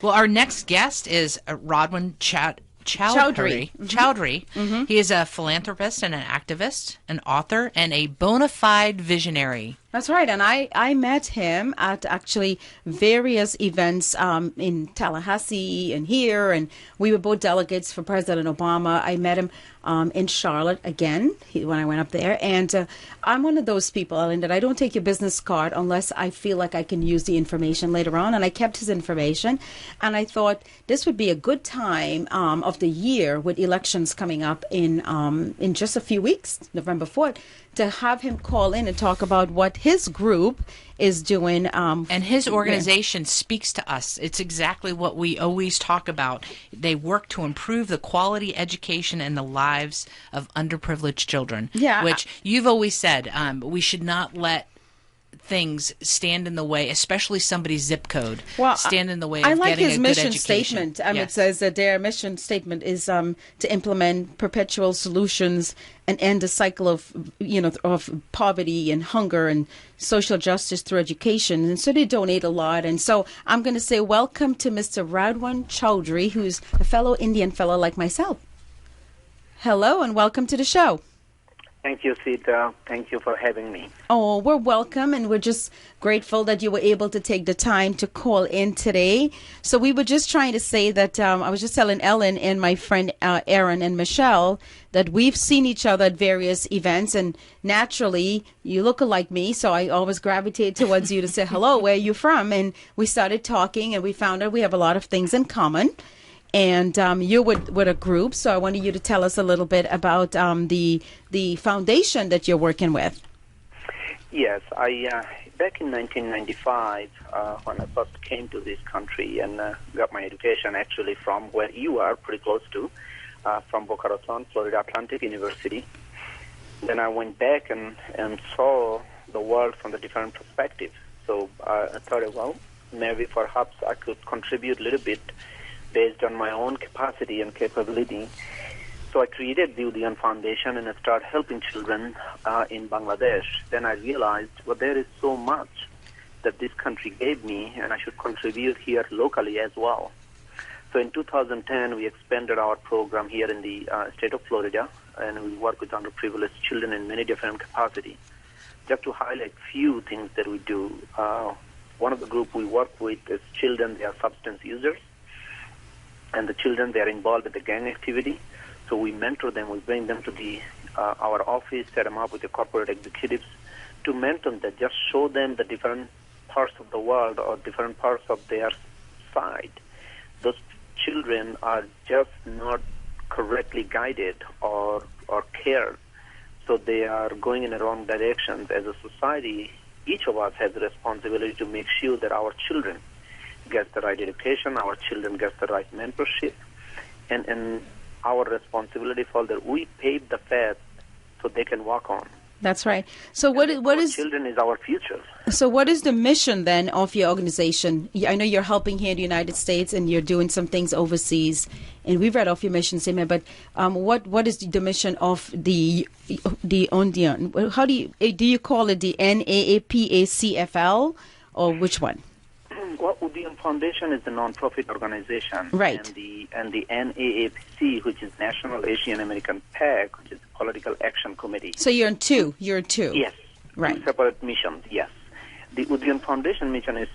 Well, our next guest is Radwan Chowdhury. Mm-hmm. He is a philanthropist and an activist, an author, and a bona fide visionary. That's right. And I met him at actually various events in Tallahassee and here. And we were both delegates for President Obama. I met him in Charlotte again when I went up there. And I'm one of those people, Ellen, that I don't take your business card unless I feel like I can use the information later on. And I kept his information. And I thought this would be a good time of the year with elections coming up in just a few weeks, November 4th, to have him call in and talk about what his group is doing. And his organization speaks to us. It's exactly what we always talk about. They work to improve the quality education and the lives of underprivileged children. Yeah. Which you've always said, we should not let things stand in the way, especially somebody's zip code, stand in the way of getting a good education. I like his mission statement. Yes. It says that their mission statement is to implement perpetual solutions and end the cycle of poverty and hunger and social justice through education. And so they donate a lot. And so I'm going to say welcome to Mr. Radwan Chowdhury, who's a fellow Indian fellow like myself. Hello and welcome to the show. Thank you, Seeta. Thank you for having me. Oh, we're welcome, and we're just grateful that you were able to take the time to call in today. So we were just trying to say that I was just telling Ellen and my friend Aaron and Michelle that we've seen each other at various events, and naturally, you look like me, so I always gravitate towards you to say, hello, where are you from? And we started talking, and we found out we have a lot of things in common. And you're with a group, so I wanted you to tell us a little bit about the foundation that you're working with. Yes, back in 1995, when I first came to this country and got my education actually from where you are, pretty close to, from Boca Raton, Florida Atlantic University. Then I went back and saw the world from a different perspective. So I thought, well, maybe perhaps I could contribute a little bit based on my own capacity and capability. So I created the UDiON Foundation and I started helping children in Bangladesh. Then I realized, well, there is so much that this country gave me and I should contribute here locally as well. So in 2010, we expanded our program here in the state of Florida, and we work with underprivileged children in many different capacities. Just to highlight few things that we do, one of the group we work with is children, they are substance users. And the children, they are involved with the gang activity. So we mentor them, we bring them to our office, set them up with the corporate executives to mentor them, just show them the different parts of the world or different parts of their side. Those children are just not correctly guided or cared. So they are going in the wrong directions. As a society, each of us has a responsibility to make sure that our children get the right education, our children get the right mentorship, and our responsibility for that we pave the path so they can walk on. That's right. So what is children is our future. So what is the mission then of your organization? I know you're helping here in the United States and you're doing some things overseas, and we've read off your mission statement. But what is the mission of the UDiON? How do you call it the NAAPACFL or which one? Well, UDiON Foundation is a non-profit organization, right? And the NAAPC, which is National Asian American PAC, which is Political Action Committee. So you're in two. You're in two. Yes, right. Two separate missions. Yes, the UDiON Foundation mission is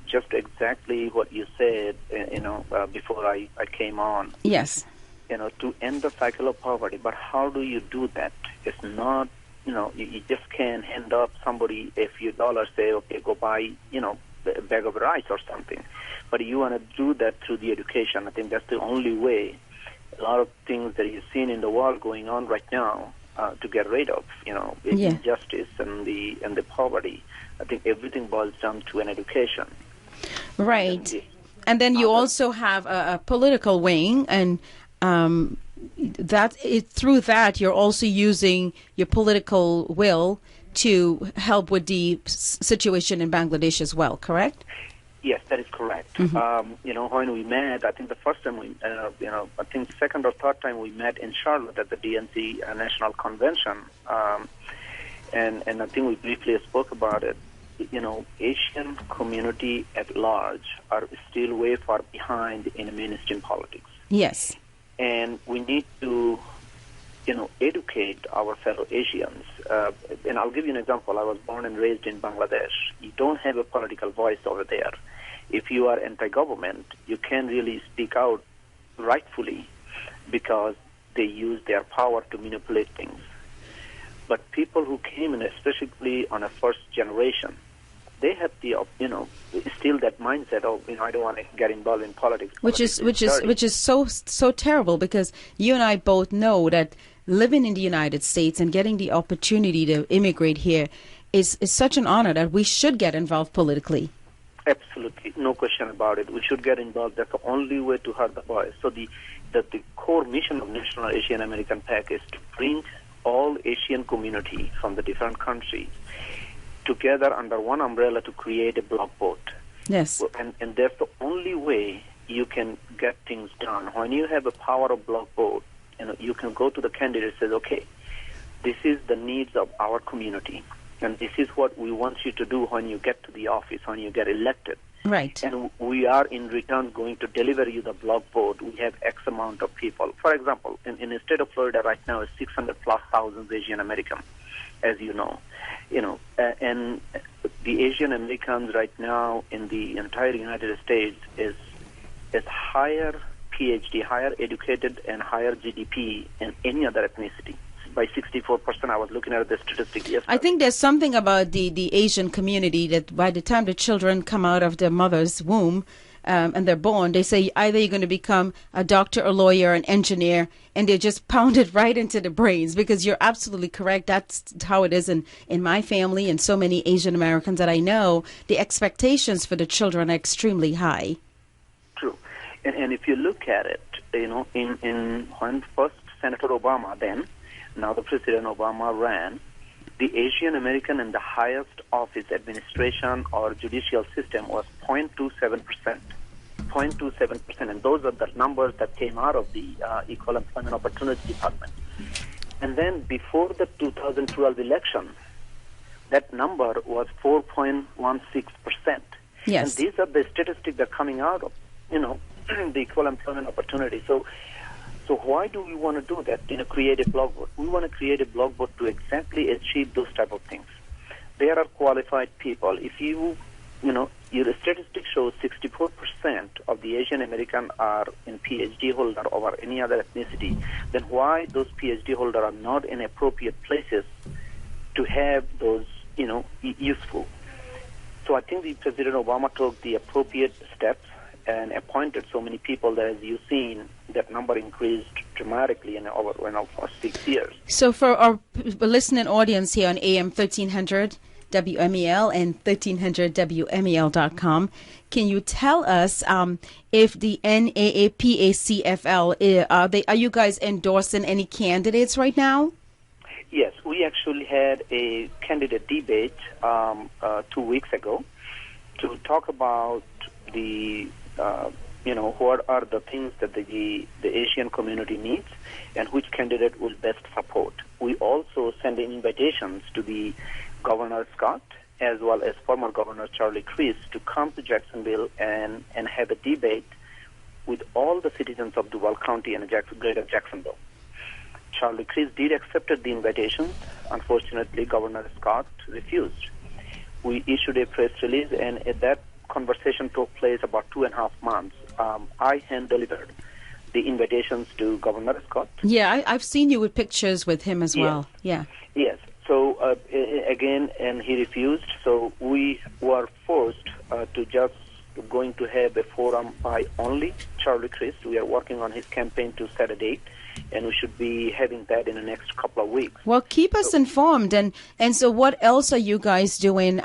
just exactly what you said. Before I came on. Yes. To end the cycle of poverty. But how do you do that? It's not. You just can't hand up somebody a few dollars. Say, okay, go buy. A bag of rice or something. But you want to do that through the education. I think that's the only way. A lot of things that you've seen in the world going on right now to get rid of, injustice and the poverty. I think everything boils down to an education. Right. And then you also have a political wing, and through that you're also using your political will to help with the situation in Bangladesh as well, correct? Yes, that is correct. Mm-hmm. When we met, I think the first time I think second or third time we met in Charlotte at the DNC National Convention, and I think we briefly spoke about it. Asian community at large are still way far behind in mainstream politics. Yes. And we need to, educate our fellow Asians. And I'll give you an example. I was born and raised in Bangladesh. You don't have a political voice over there. If you are anti-government, you can't really speak out rightfully because they use their power to manipulate things. But people who came in, especially on a first generation, they have the, still that mindset of, I don't want to get involved in politics. Which is so terrible, because you and I both know that living in the United States and getting the opportunity to immigrate here is such an honor that we should get involved politically. Absolutely, no question about it. We should get involved. That's the only way to hear the voice. So the core mission of National Asian American PAC is to bring all Asian community from the different countries together under one umbrella to create a block vote. Yes. And that's the only way you can get things done. When you have a power of block vote, you can go to the candidate and say, okay, this is the needs of our community, and this is what we want you to do when you get to the office, when you get elected. Right. And we are in return going to deliver you the block vote. We have X amount of people. For example, in the state of Florida right now is 600,000+ Asian Americans, as you know. And the Asian Americans right now in the entire United States is higher PhD, higher educated, and higher GDP than any other ethnicity. By 64%, I was looking at the statistic yesterday. I think there's something about the Asian community that by the time the children come out of their mother's womb and they're born, they say either you're going to become a doctor, a lawyer, an engineer, and they're just pounded right into the brains, because you're absolutely correct. That's how it is in my family and so many Asian Americans that I know. The expectations for the children are extremely high. True. And if you look at it, in when first Senator Obama then, now the President Obama ran, the Asian American in the highest office, administration or judicial system, was 0.27%. 0.27%, and those are the numbers that came out of the Equal Employment Opportunity Department. And then before the 2012 election, that number was 4.16%. Yes. And these are the statistics that are coming out of, the Equal Employment Opportunity. So why do we want to do that? Create a block vote. We want to create a block vote to exactly achieve those type of things. There are qualified people. If your statistics shows 64% of the Asian American are in PhD holder over any other ethnicity, then why those PhD holders are not in appropriate places to have those, useful? So I think the President Obama took the appropriate steps and appointed so many people that, as you've seen, that number increased dramatically in over 6 years. So for our listening audience here on AM 1300 WMEL and 1300WMEL.com, can you tell us if the NAAPACFL, are you guys endorsing any candidates right now? Yes, we actually had a candidate debate 2 weeks ago to talk about the what are the things that the Asian community needs and which candidate will best support. We also send invitations to the Governor Scott as well as former Governor Charlie Crist to come to Jacksonville and have a debate with all the citizens of Duval County and Greater Jacksonville. Charlie Crist did accept the invitation. Unfortunately, Governor Scott refused. We issued a press release, and at that conversation took place about 2.5 months. I hand-delivered the invitations to Governor Scott. Yeah, I've seen you with pictures with him as well. Yeah. Yes. So, again, and he refused. So we were forced to just going to have a forum by only Charlie Crist. We are working on his campaign to set a date, and we should be having that in the next couple of weeks. Well, keep us informed. And so what else are you guys doing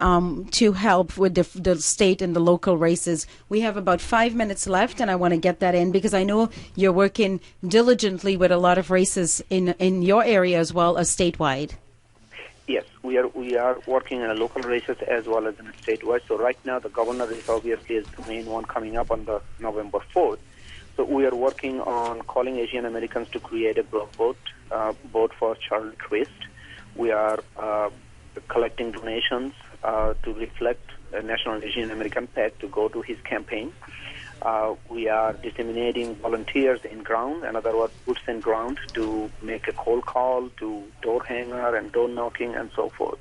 to help with the state and the local races? We have about 5 minutes left, and I want to get that in because I know you're working diligently with a lot of races in your area as well as statewide. Yes, we are working in local races as well as in statewide. So right now the governor race obviously is the main one coming up on the November 4th. So we are working on calling Asian Americans to create a block vote for Charlie Crist. We are collecting donations to reflect a National Asian American PAC to go to his campaign. We are disseminating volunteers in ground, in other words, boots in ground, to make a cold call, to door hanger and door knocking and so forth.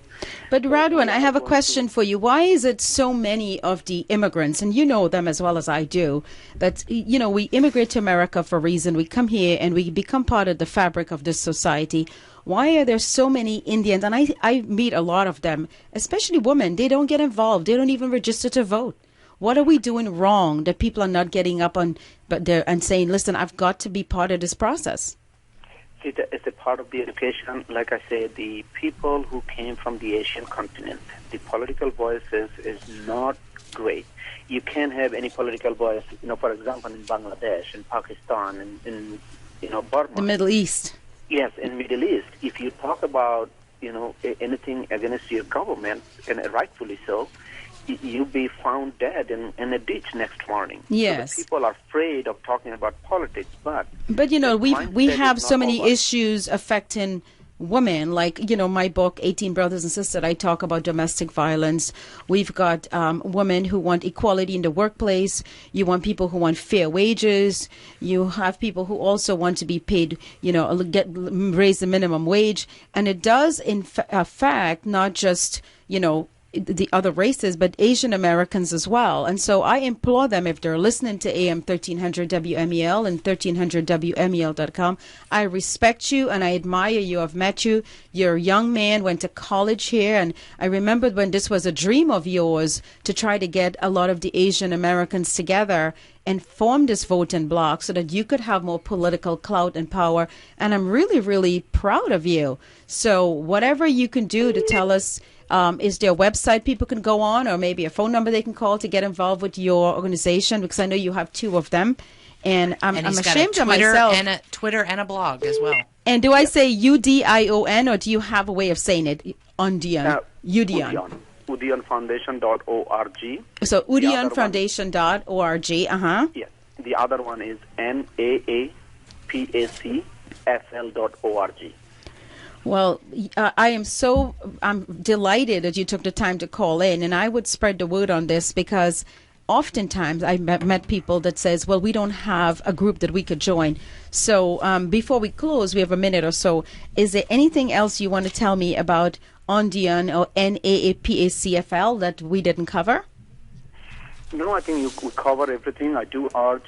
But Radwan, I have a question for you. Why is it so many of the immigrants, and you know them as well as I do, that, we immigrate to America for a reason. We come here and we become part of the fabric of this society. Why are there so many Indians? And I meet a lot of them, especially women. They don't get involved. They don't even register to vote. What are we doing wrong that people are not getting up on and saying, listen, I've got to be part of this process? It's a part of the education. Like I said, the people who came from the Asian continent, the political voices is not great. You can't have any political voice, for example, in Bangladesh, in Pakistan, in Burma. The Middle East. Yes, in Middle East. If you talk about, anything against your government, and rightfully so, you'll be found dead in a ditch next morning. Yes. So people are afraid of talking about politics, but we have so many issues affecting women, like my book 18 Brothers and Sisters. I talk about domestic violence. We've got women who want equality in the workplace. You want people who want fair wages. You have people who also want to be paid, raise the minimum wage. And it does in fact not just the other races, but Asian Americans as well. And so I implore them, if they're listening to AM 1300 WMEL and 1300WMEL.com, I respect you and I admire you. I've met you. You're a young man, went to college here. And I remembered when this was a dream of yours to try to get a lot of the Asian Americans together and form this voting bloc so that you could have more political clout and power. And I'm really, really proud of you. So whatever you can do to tell us, is there a website people can go on, or maybe a phone number they can call to get involved with your organization? Because I know you have two of them, and I'm ashamed of myself. And a Twitter and a blog as well. And do I say UDiON, or do you have a way of saying it? UDiON. UDionFoundation.org. So UDionFoundation.org. Yes. The other one is NAAPACFL.org. Well, I'm delighted that you took the time to call in, and I would spread the word on this because oftentimes I've met people that says, well, we don't have a group that we could join. So before we close, we have a minute or so. Is there anything else you want to tell me about UDiON or NAAPACFL that we didn't cover? No, I think we cover everything. I do urge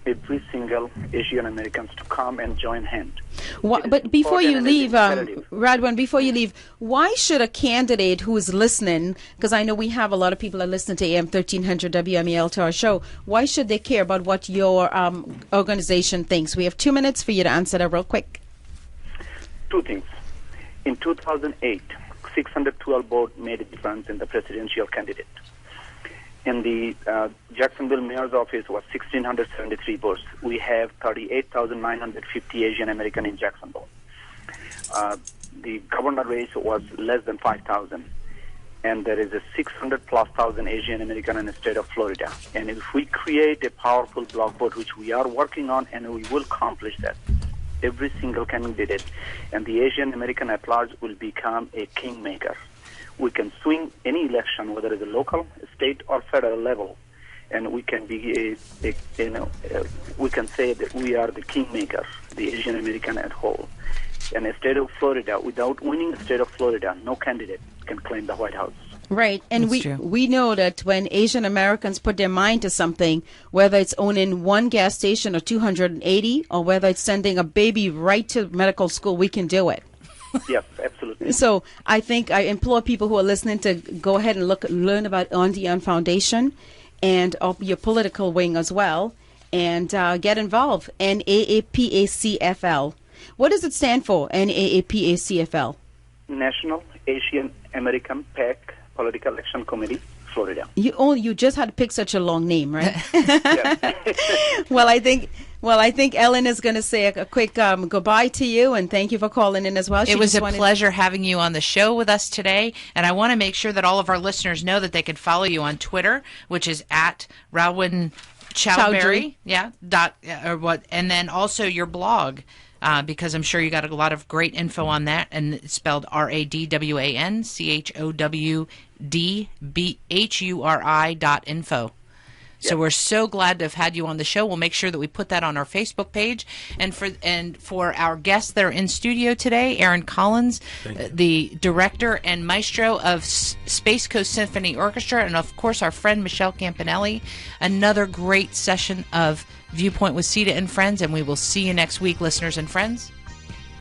every single Asian Americans to come and join hands. But before you leave, Radwan, before you leave, why should a candidate who is listening, because I know we have a lot of people that listen to AM 1300 WMEL to our show, why should they care about what your organization thinks? We have 2 minutes for you to answer that real quick. Two things. In 2008, 612 votes made a difference in the presidential candidate. In the Jacksonville mayor's office was 1,673 votes. We have 38,950 Asian American in Jacksonville. The governor race was less than 5,000. And there is a 600+ thousand Asian American in the state of Florida. And if we create a powerful block vote, which we are working on, and we will accomplish that, every single candidate and the Asian American at large will become a kingmaker. We can swing any election, whether it's a local, state, or federal level, and we can be we can say that we are the kingmaker, the Asian American at whole. In the state of Florida, without winning the state of Florida, no candidate can claim the White House. Right, and we know that when Asian Americans put their mind to something, whether it's owning one gas station or 280, or whether it's sending a baby right to medical school, we can do it. Yes, absolutely. So I think I implore people who are listening to go ahead and learn about UDiON Foundation and your political wing as well, and get involved. NAAPACFL. What does it stand for, NAAPACFL? National Asian American PAC Political Action Committee, Florida. You just had to pick such a long name, right? Yes. Well, I think Ellen is going to say a quick goodbye to you, and thank you for calling in as well. It was a pleasure having you on the show with us today, and I want to make sure that all of our listeners know that they can follow you on Twitter, which is at Radwan Chowdhury. Yeah. And then also your blog, because I'm sure you got a lot of great info on that, and it's spelled RadwanChowdhury.info. So we're so glad to have had you on the show. We'll make sure that we put that on our Facebook page. And for our guests that are in studio today, Aaron Collins, the director and maestro of Space Coast Symphony Orchestra, and of course our friend Michelle Campanelli. Another great session of Viewpoint with Seeta and Friends, and we will see you next week, listeners and friends.